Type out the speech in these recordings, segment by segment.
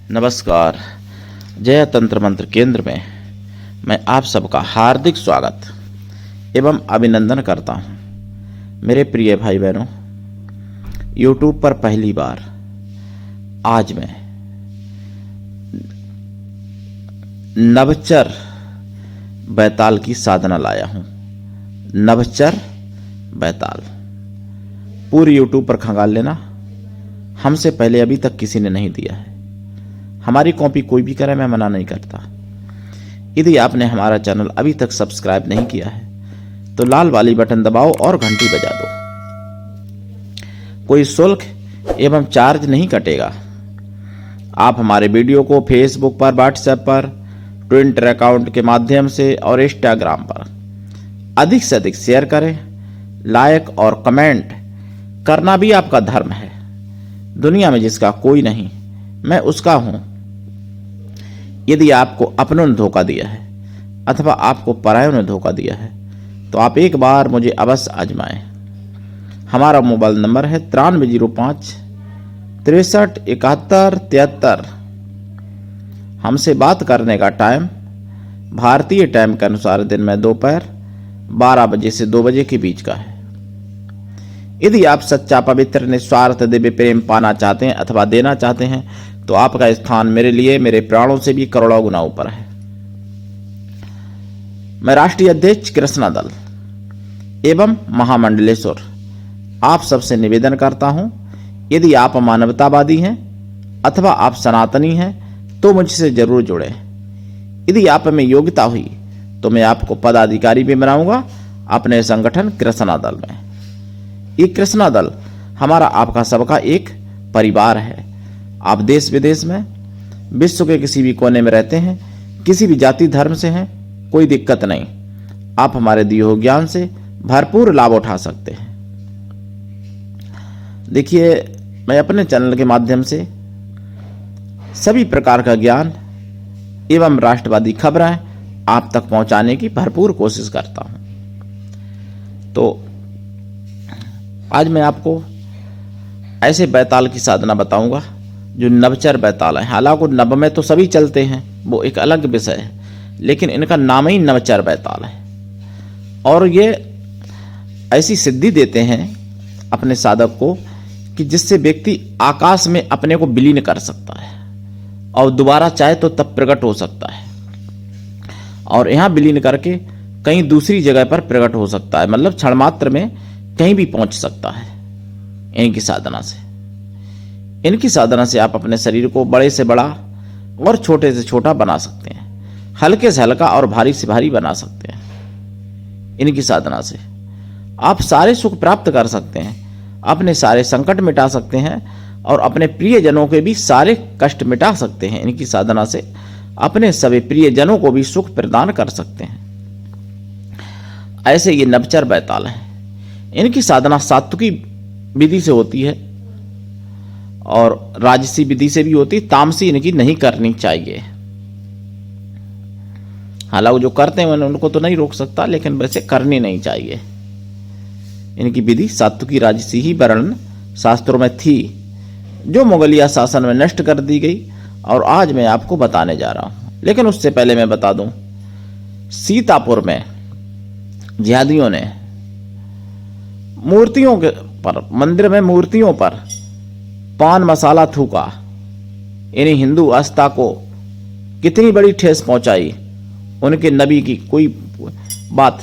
नमस्कार। जय तंत्र मंत्र केंद्र में मैं आप सबका हार्दिक स्वागत एवं अभिनंदन करता हूं। मेरे प्रिय भाई बहनों, YouTube पर पहली बार आज मैं नवचर बैताल की साधना लाया हूं। नवचर बैताल पूरी YouTube पर खंगाल लेना, हमसे पहले अभी तक किसी ने नहीं दिया है। हमारी कॉपी कोई भी करे, मैं मना नहीं करता। यदि आपने हमारा चैनल अभी तक सब्सक्राइब नहीं किया है तो लाल वाली बटन दबाओ और घंटी बजा दो। कोई शुल्क एवं चार्ज नहीं कटेगा। आप हमारे वीडियो को फेसबुक पर, व्हाट्सएप पर, ट्विटर अकाउंट के माध्यम से और इंस्टाग्राम पर अधिक से अधिक शेयर करें। लाइक और कमेंट करना भी आपका धर्म है। दुनिया में जिसका कोई नहीं, मैं उसका हूं। यदि आपको अपनों ने धोखा दिया है अथवा आपको परायों ने धोखा दिया है तो आप एक बार मुझे अवश्य आजमाएं। हमारा मोबाइल नंबर है 9305 63 71 73। हमसे बात करने का टाइम भारतीय टाइम के अनुसार दिन में दोपहर 12 बजे से 2 बजे के बीच का है। यदि आप सच्चा, पवित्र, निस्वार्थ दिव्य प्रेम पाना चाहते हैं अथवा देना चाहते हैं तो आपका स्थान मेरे लिए मेरे प्राणों से भी करोड़ों गुना ऊपर है। मैं राष्ट्रीय अध्यक्ष कृष्णा दल एवं महामंडलेश्वर आप सबसे निवेदन करता हूं, यदि आप मानवतावादी हैं अथवा आप सनातनी हैं तो मुझसे जरूर जुड़े। यदि आप में योग्यता हुई तो मैं आपको पदाधिकारी भी बनाऊंगा अपने संगठन कृष्णा दल में। ये कृष्णा दल हमारा आपका सबका एक परिवार है। आप देश विदेश में, विश्व के किसी भी कोने में रहते हैं, किसी भी जाति धर्म से हैं, कोई दिक्कत नहीं। आप हमारे दिए हुए ज्ञान से भरपूर लाभ उठा सकते हैं। देखिए, मैं अपने चैनल के माध्यम से सभी प्रकार का ज्ञान एवं राष्ट्रवादी खबरें आप तक पहुंचाने की भरपूर कोशिश करता हूं। तो आज मैं आपको ऐसे बैताल की साधना बताऊंगा जो नवचर बैताल है। हालांकि नव में तो सभी चलते हैं, वो एक अलग विषय है, लेकिन इनका नाम ही नवचर बैताल है। और ये ऐसी सिद्धि देते हैं अपने साधक को कि जिससे व्यक्ति आकाश में अपने को विलीन कर सकता है और दोबारा चाहे तो तब प्रकट हो सकता है, और यहाँ विलीन करके कहीं दूसरी जगह पर प्रकट हो सकता है। मतलब क्षण मात्र में कहीं भी पहुंच सकता है इनकी साधना से। इनकी साधना से आप अपने शरीर को बड़े से बड़ा और छोटे से छोटा बना सकते हैं, हल्के से हल्का और भारी से भारी बना सकते हैं। इनकी साधना से आप सारे सुख प्राप्त कर सकते हैं, अपने सारे संकट मिटा सकते हैं और अपने प्रियजनों के भी सारे कष्ट मिटा सकते हैं। इनकी साधना से अपने सभी प्रियजनों को भी सुख प्रदान कर सकते हैं। ऐसे ये नवचर बैताल हैं। इनकी साधना सात्विकी विधि से होती है और राजसी विधि से भी होती। तामसी इनकी नहीं करनी चाहिए। हालांकि जो करते हैं उनको तो नहीं रोक सकता, लेकिन वैसे करनी नहीं चाहिए। इनकी विधि सात्विकी राजसी ही वर्णन शास्त्रों में थी, जो मुगलिया शासन में नष्ट कर दी गई और आज मैं आपको बताने जा रहा हूं। लेकिन उससे पहले मैं बता दूं, सीतापुर में जिहादियों ने मूर्तियों के पर, मंदिर में मूर्तियों पर पान मसाला थूका। इन्हीं हिंदू आस्था को कितनी बड़ी ठेस पहुंचाई। उनके नबी की कोई बात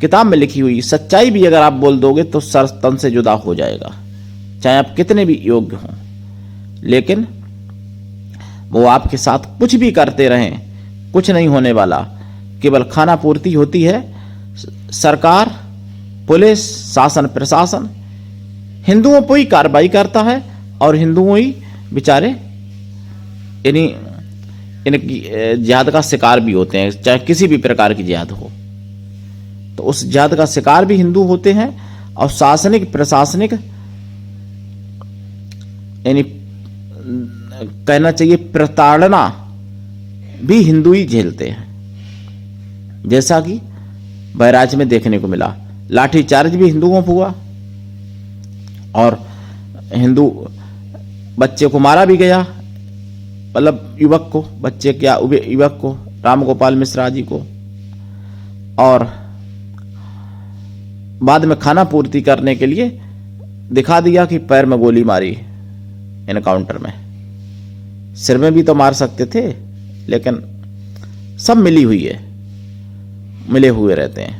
किताब में लिखी हुई सच्चाई भी अगर आप बोल दोगे तो सर तन से जुदा हो जाएगा, चाहे आप कितने भी योग्य हों। लेकिन वो आपके साथ कुछ भी करते रहें, कुछ नहीं होने वाला। केवल खाना पूर्ति होती है। सरकार, पुलिस, शासन, प्रशासन हिंदुओं पर ही कार्रवाई करता है और हिंदुओं ही बेचारे इनकी जिहाद का शिकार भी होते हैं। चाहे किसी भी प्रकार की जिहाद हो तो उस जिहाद का शिकार भी हिंदू होते हैं, और शासनिक, प्रशासनिक, यानी कहना चाहिए प्रताड़ना भी हिंदू ही झेलते हैं। जैसा कि बहराइच में देखने को मिला, लाठीचार्ज भी हिंदुओं पर हुआ और हिंदू बच्चे को मारा भी गया। मतलब युवक को, बच्चे क्या युवक को, राम गोपाल मिश्रा जी को, और बाद में खाना पूर्ति करने के लिए दिखा दिया कि पैर में गोली मारी एनकाउंटर में। सिर में भी तो मार सकते थे, लेकिन सब मिली हुई है, मिले हुए रहते हैं।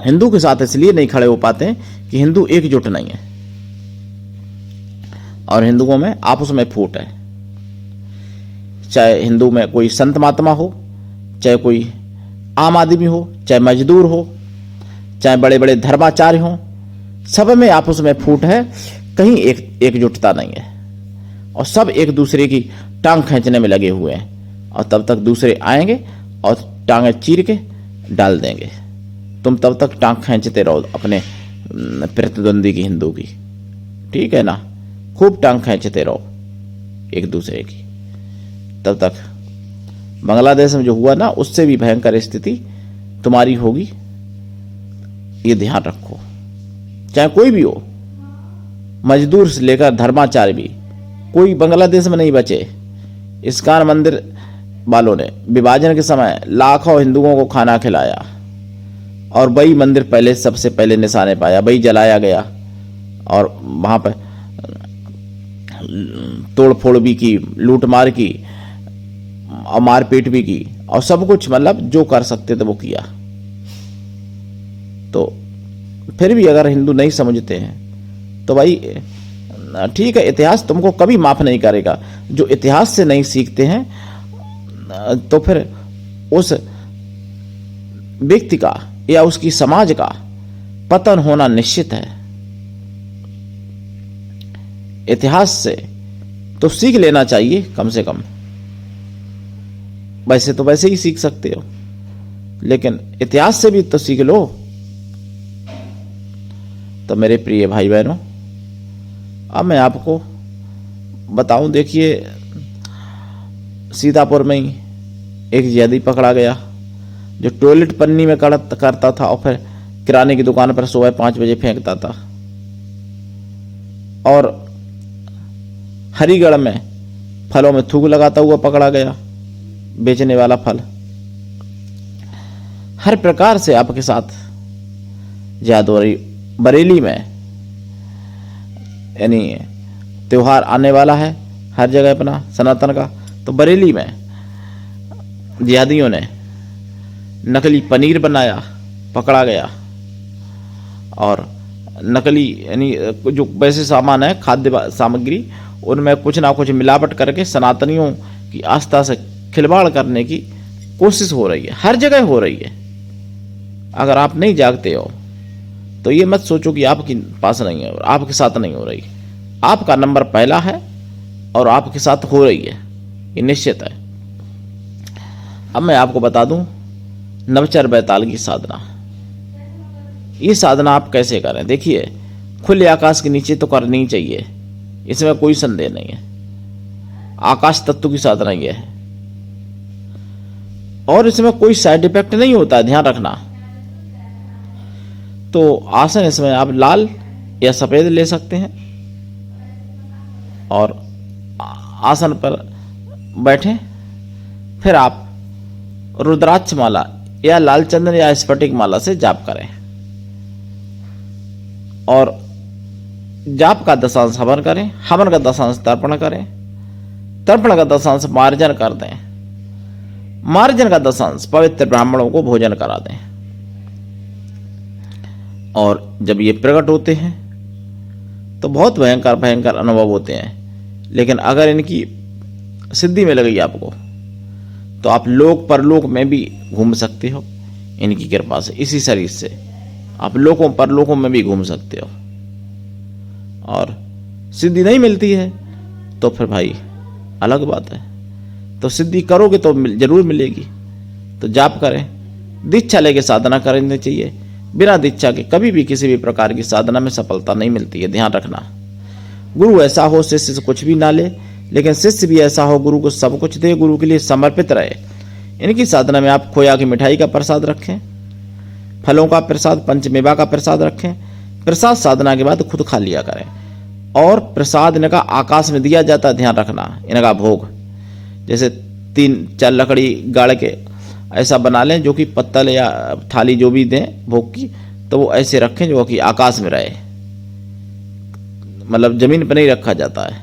हिंदू के साथ इसलिए नहीं खड़े हो पाते हैं कि हिंदू एकजुट नहीं है, और हिंदुओं में आपस में फूट है। चाहे हिंदू में कोई संत महात्मा हो, चाहे कोई आम आदमी हो, चाहे मजदूर हो, चाहे बड़े बड़े धर्माचार्य हो, सब में आपस में फूट है, कहीं एकजुटता नहीं है, और सब एक दूसरे की टांग खींचने में लगे हुए हैं। और तब तक दूसरे आएंगे और टांगें चीर के डाल देंगे। तुम तब तक टांग खींचते रहो अपने प्रतिद्वंदी की, हिंदू की, ठीक है ना, खूब टांग खींचते रहो एक दूसरे की। तब तक बांग्लादेश में जो हुआ ना, उससे भी भयंकर स्थिति तुम्हारी होगी, ये ध्यान रखो। चाहे कोई भी हो, मजदूर से लेकर धर्माचार्य भी, कोई बांग्लादेश में नहीं बचे। इस्कॉन मंदिर वालों ने विभाजन के समय लाखों हिंदुओं को खाना खिलाया, और वही मंदिर पहले सबसे पहले निशाने पाया, वही जलाया गया, और वहां पर तोड़ फोड़ भी की, लूट मार की, और मारपीट भी की, और सब कुछ मतलब जो कर सकते थे वो किया। तो फिर भी अगर हिंदू नहीं समझते हैं तो भाई ठीक है, इतिहास तुमको कभी माफ नहीं करेगा। जो इतिहास से नहीं सीखते हैं तो फिर उस व्यक्ति का या उसकी समाज का पतन होना निश्चित है। इतिहास से तो सीख लेना चाहिए कम से कम। वैसे तो वैसे ही सीख सकते हो, लेकिन इतिहास से भी तो सीख लो। तो मेरे प्रिय भाई बहनों, अब मैं आपको बताऊं, देखिए सीतापुर में ही एक जिहादी पकड़ा गया जो टॉयलेट पन्नी में करता था, और फिर किराने की दुकान पर सुबह 5 बजे फेंकता था। और हरिगढ़ में फलों में थूक लगाता हुआ पकड़ा गया, बेचने वाला फल। हर प्रकार से आपके साथ जिहाद हो रही। बरेली में यानी त्योहार आने वाला है हर जगह अपना सनातन का, तो बरेली में जिहादियों ने नकली पनीर बनाया, पकड़ा गया। और नकली यानी जो वैसे सामान है, खाद्य सामग्री, उनमें कुछ ना कुछ मिलावट करके सनातनियों की आस्था से खिलवाड़ करने की कोशिश हो रही है, हर जगह हो रही है। अगर आप नहीं जागते हो तो ये मत सोचो कि आपके पास नहीं है और आपके साथ नहीं हो रही। आपका नंबर पहला है और आपके साथ हो रही है, ये निश्चित है। अब मैं आपको बता दूं नवचर बैताल की साधना। ये साधना आप कैसे करें? देखिए, खुले आकाश के नीचे तो करनी ही चाहिए, इसमें कोई संदेह नहीं है। आकाश तत्व की साधना ये है, और इसमें कोई साइड इफेक्ट नहीं होता है, ध्यान रखना। तो आसन इसमें आप लाल या सफेद ले सकते हैं, और आसन पर बैठें। फिर आप रुद्राक्ष माला या लाल चंदन या स्फटिक माला से जाप करें, और जाप का दशांश हवन करें, हवन का दशांश तर्पण करें, तर्पण का दशांश मार्जन कर दें, मार्जन का दशांश पवित्र ब्राह्मणों को भोजन करा दें। और जब ये प्रकट होते हैं तो बहुत भयंकर भयंकर अनुभव होते हैं, लेकिन अगर इनकी सिद्धि में लगी आपको तो आप लोक परलोक में भी घूम सकते हो इनकी कृपा से। इसी शरीर से आप लोकों परलोकों में भी घूम सकते हो। और सिद्धि नहीं मिलती है तो फिर भाई अलग बात है, तो सिद्धि करोगे तो जरूर मिलेगी। तो जाप करें, दीक्षा लेके साधना करनी चाहिए। बिना दीक्षा के कभी भी किसी भी प्रकार की साधना में सफलता नहीं मिलती है, ध्यान रखना। गुरु ऐसा हो शिष्य से कुछ भी ना ले, लेकिन शिष्य भी ऐसा हो गुरु को सब कुछ दे, गुरु के लिए समर्पित रहे। इनकी साधना में आप खोया की मिठाई का प्रसाद रखें, फलों का प्रसाद, पंचमेवा का प्रसाद रखें। प्रसाद साधना के बाद खुद खा लिया करें। और प्रसाद इनका आकाश में दिया जाता है, ध्यान रखना। इनका भोग जैसे 3-4 लकड़ी गाड़ के ऐसा बना लें जो कि पत्तल या थाली जो भी दें भोग की, तो वो ऐसे रखें जो कि आकाश में रहे, मतलब जमीन पर नहीं रखा जाता है,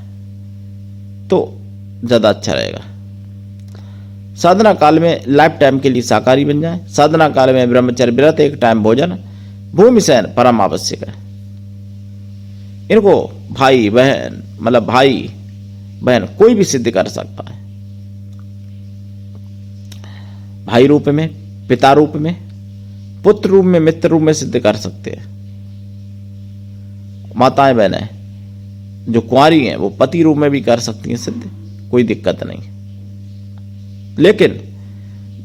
तो ज़्यादा अच्छा रहेगा। साधना काल में लाइफ टाइम के लिए शाकाहारी बन जाए। साधना काल में ब्रह्मचर्य व्रत, एक टाइम भोजन, भूमि शयन परम आवश्यक है। इनको भाई बहन, मतलब भाई बहन कोई भी सिद्ध कर सकता है, भाई रूप में, पिता रूप में, पुत्र रूप में, मित्र रूप में सिद्ध कर सकते हैं। माताएं बहनें जो कुंवारी हैं वो पति रूप में भी कर सकती हैं सिद्ध, कोई दिक्कत नहीं। लेकिन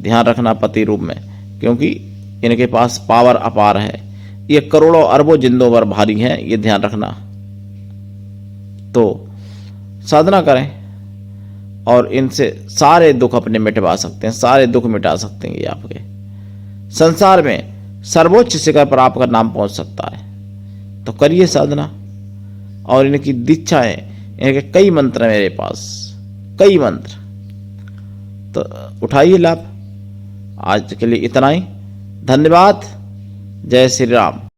ध्यान रखना पति रूप में, क्योंकि इनके पास पावर अपार है, ये करोड़ों अरबों जिंदों पर भारी हैं, ये ध्यान रखना। तो साधना करें और इनसे सारे दुख अपने मिटवा सकते हैं, सारे दुख मिटा सकते हैं। ये आपके संसार में सर्वोच्च शिखर पर आपका नाम पहुंच सकता है। तो करिए साधना, और इनकी दीक्षाएं, इनके कई मंत्र हैं मेरे पास, कई मंत्र, तो उठाइए लाभ। आज के लिए इतना ही, धन्यवाद। जय श्री राम।